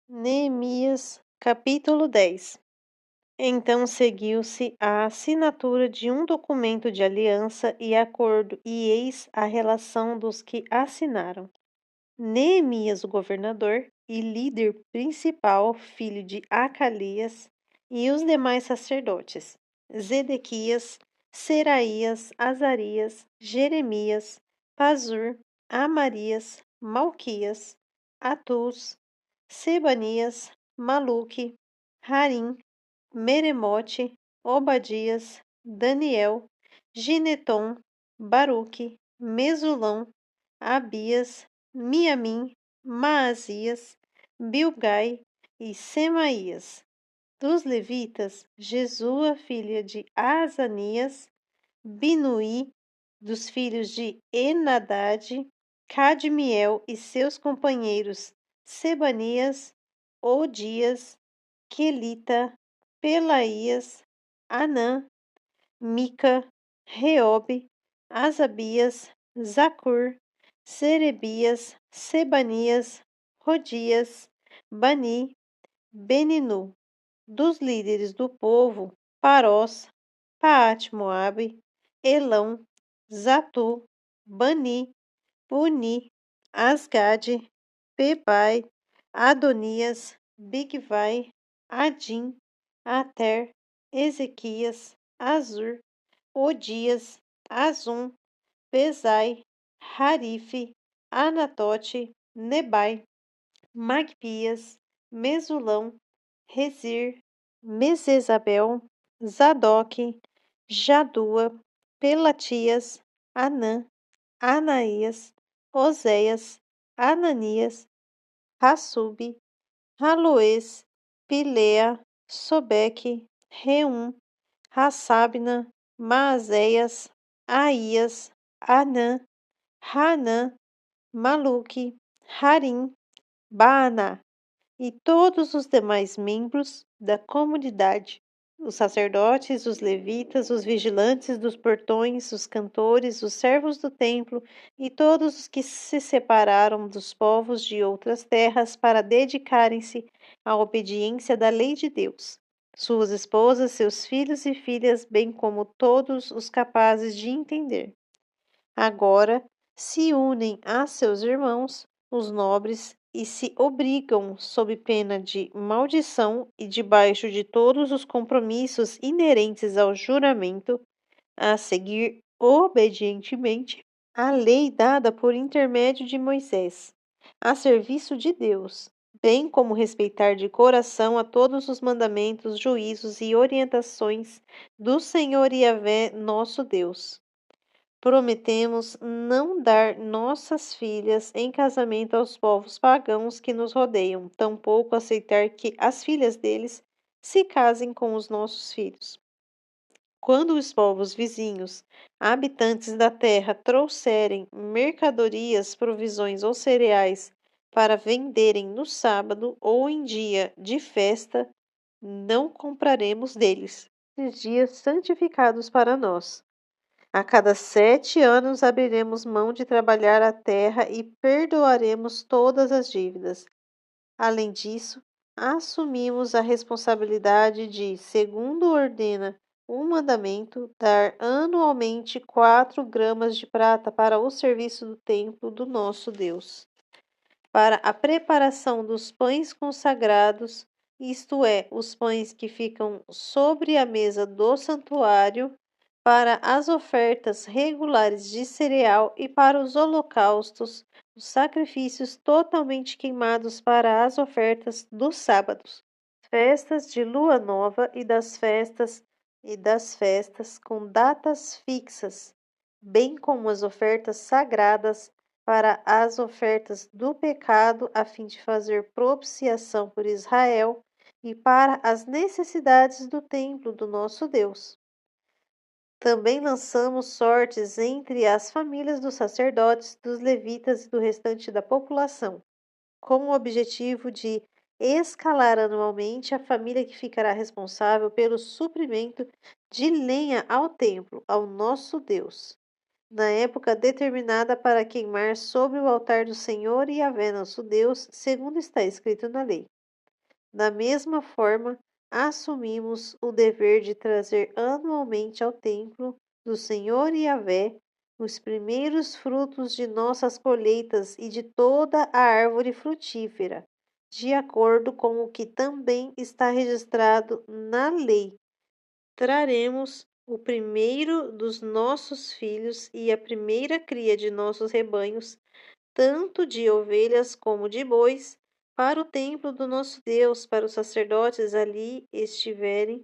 Neemias, capítulo 10. Então seguiu-se a assinatura de um documento de aliança e acordo, e eis a relação dos que assinaram. Neemias, o governador e líder principal, filho de Acalias, e os demais sacerdotes, Zedequias, Seraías, Azarias, Jeremias, Pazur, Amarias, Malquias, Atus, Sebanias, Maluque, Harim, Meremote, Obadias, Daniel, Gineton, Baruque, Mesulão, Abias, Miamim, Maasias, Bilgai e Semaías. Dos levitas, Jesua, filha de Azanias, Binuí, dos filhos de Enadade, Cadmiel e seus companheiros, Sebanias, Odias, Quelita, Pelaías, Anã, Mica, Reobe, Asabias, Zacur, Serebias, Sebanias, Rodias, Bani, Beninu. Dos líderes do povo, Parós, Paate-Moabe, Elão, Zatu, Bani, Uni, Asgade, Bebai, Adonias, Bigvai, Adim, Ater, Ezequias, Azur, Odias, Azum, Bezai, Harife, Anatote, Nebai, Magpias, Mesulão, Rezir, Mesesabel, Zadok, Jadua, Pelatias, Anã, Anaías, Oséias, Ananias, Hassube, Haloes, Pilea, Sobeque, Reum, Hassabna, Maazéias, Aías, Anã, Hanã, Maluque, Harim, Baaná e todos os demais membros da comunidade, os sacerdotes, os levitas, os vigilantes dos portões, os cantores, os servos do templo e todos os que se separaram dos povos de outras terras para dedicarem-se à obediência da lei de Deus. Suas esposas, seus filhos e filhas, bem como todos os capazes de entender. Agora se unem a seus irmãos, os nobres, e se obrigam, sob pena de maldição e debaixo de todos os compromissos inerentes ao juramento, a seguir obedientemente a lei dada por intermédio de Moisés, a serviço de Deus, bem como respeitar de coração a todos os mandamentos, juízos e orientações do Senhor Yahvé, nosso Deus. Prometemos não dar nossas filhas em casamento aos povos pagãos que nos rodeiam, tampouco aceitar que as filhas deles se casem com os nossos filhos. Quando os povos vizinhos, habitantes da terra, trouxerem mercadorias, provisões ou cereais para venderem no sábado ou em dia de festa, não compraremos deles, nos dias santificados para nós. A cada 7 anos abriremos mão de trabalhar a terra e perdoaremos todas as dívidas. Além disso, assumimos a responsabilidade de, segundo ordena o mandamento, dar anualmente 4 gramas de prata para o serviço do templo do nosso Deus, para a preparação dos pães consagrados, isto é, os pães que ficam sobre a mesa do santuário, para as ofertas regulares de cereal e para os holocaustos, os sacrifícios totalmente queimados para as ofertas dos sábados, festas de lua nova e das festas com datas fixas, bem como as ofertas sagradas para as ofertas do pecado, a fim de fazer propiciação por Israel e para as necessidades do templo do nosso Deus. Também lançamos sortes entre as famílias dos sacerdotes, dos levitas e do restante da população, com o objetivo de escalar anualmente a família que ficará responsável pelo suprimento de lenha ao templo, ao nosso Deus, na época determinada para queimar sobre o altar do Senhor Yahvé nosso Deus, segundo está escrito na lei. Da mesma forma, assumimos o dever de trazer anualmente ao templo do Senhor Yahvé os primeiros frutos de nossas colheitas e de toda a árvore frutífera, de acordo com o que também está registrado na lei. Traremos o primeiro dos nossos filhos e a primeira cria de nossos rebanhos, tanto de ovelhas como de bois, para o templo do nosso Deus, para os sacerdotes ali estiverem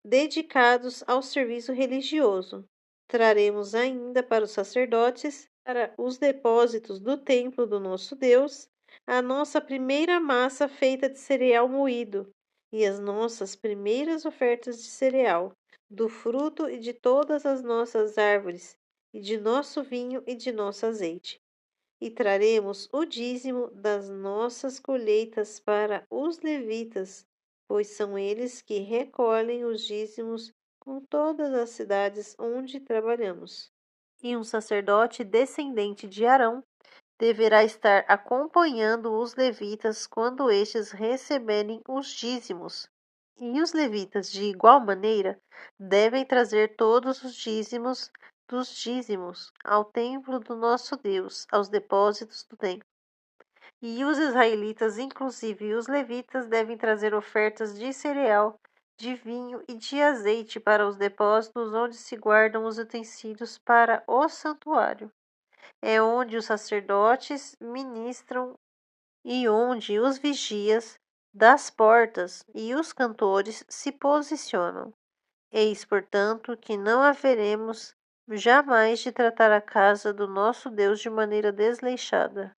dedicados ao serviço religioso. Traremos ainda para os sacerdotes, para os depósitos do templo do nosso Deus, a nossa primeira massa feita de cereal moído e as nossas primeiras ofertas de cereal, do fruto e de todas as nossas árvores, e de nosso vinho e de nosso azeite. E traremos o dízimo das nossas colheitas para os levitas, pois são eles que recolhem os dízimos com todas as cidades onde trabalhamos. E um sacerdote descendente de Arão deverá estar acompanhando os levitas quando estes receberem os dízimos. E os levitas, de igual maneira, devem trazer todos os dízimos dos dízimos ao templo do nosso Deus, aos depósitos do templo. E os israelitas, inclusive os levitas, devem trazer ofertas de cereal, de vinho e de azeite para os depósitos onde se guardam os utensílios para o santuário. É onde os sacerdotes ministram e onde os vigias das portas e os cantores se posicionam. Eis, portanto, que não haveremos jamais de tratar a casa do nosso Deus de maneira desleixada.